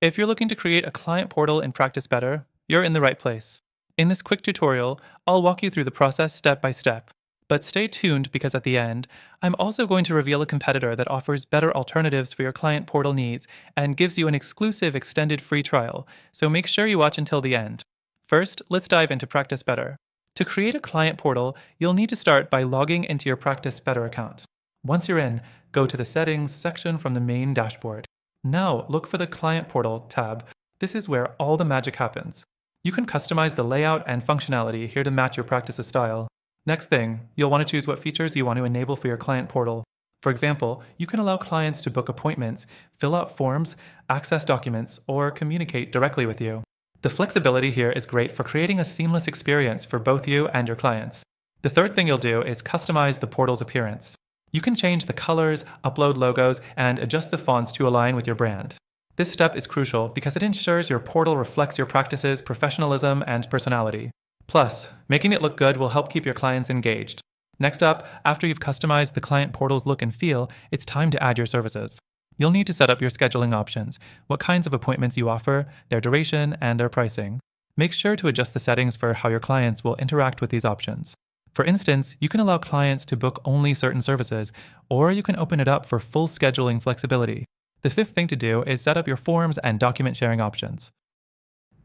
If you're looking to create a client portal in Practice Better, you're in the right place. In this quick tutorial, I'll walk you through the process step by step. But stay tuned because at the end, I'm also going to reveal a competitor that offers better alternatives for your client portal needs and gives you an exclusive extended free trial, so make sure you watch until the end. First, let's dive into Practice Better. To create a client portal, you'll need to start by logging into your Practice Better account. Once you're in, go to the Settings section from the main dashboard. Now, look for the Client Portal tab. This is where all the magic happens. You can customize the layout and functionality here to match your practice's style. Next thing, you'll want to choose what features you want to enable for your client portal. For example, you can allow clients to book appointments, fill out forms, access documents, or communicate directly with you. The flexibility here is great for creating a seamless experience for both you and your clients. The third thing you'll do is customize the portal's appearance. You can change the colors, upload logos, and adjust the fonts to align with your brand. This step is crucial because it ensures your portal reflects your practice's professionalism and personality. Plus, making it look good will help keep your clients engaged. Next up, after you've customized the client portal's look and feel, it's time to add your services. You'll need to set up your scheduling options, what kinds of appointments you offer, their duration, and their pricing. Make sure to adjust the settings for how your clients will interact with these options. For instance, you can allow clients to book only certain services, or you can open it up for full scheduling flexibility. The fifth thing to do is set up your forms and document sharing options.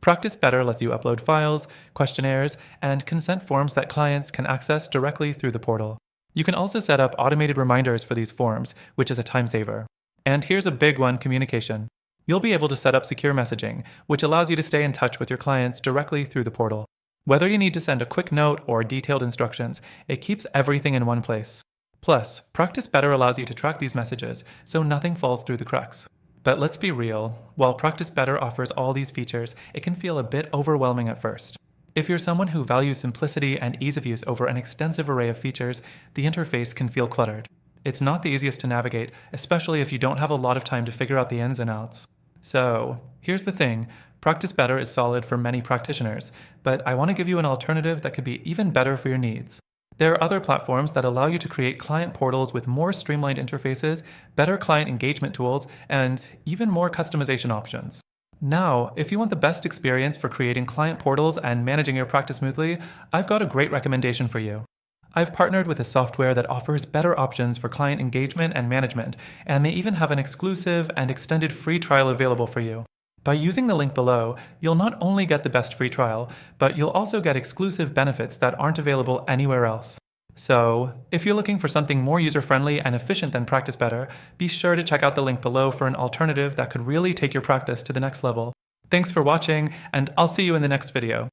Practice Better lets you upload files, questionnaires, and consent forms that clients can access directly through the portal. You can also set up automated reminders for these forms, which is a time saver. And here's a big one: communication. You'll be able to set up secure messaging, which allows you to stay in touch with your clients directly through the portal. Whether you need to send a quick note or detailed instructions, it keeps everything in one place. Plus, Practice Better allows you to track these messages, so nothing falls through the cracks. But let's be real, while Practice Better offers all these features, it can feel a bit overwhelming at first. If you're someone who values simplicity and ease of use over an extensive array of features, the interface can feel cluttered. It's not the easiest to navigate, especially if you don't have a lot of time to figure out the ins and outs. So, here's the thing: Practice Better is solid for many practitioners, but I want to give you an alternative that could be even better for your needs. There are other platforms that allow you to create client portals with more streamlined interfaces, better client engagement tools, and even more customization options. Now, if you want the best experience for creating client portals and managing your practice smoothly, I've got a great recommendation for you. I've partnered with a software that offers better options for client engagement and management, and they even have an exclusive and extended free trial available for you. By using the link below, you'll not only get the best free trial, but you'll also get exclusive benefits that aren't available anywhere else. So, if you're looking for something more user-friendly and efficient than Practice Better, be sure to check out the link below for an alternative that could really take your practice to the next level. Thanks for watching, and I'll see you in the next video.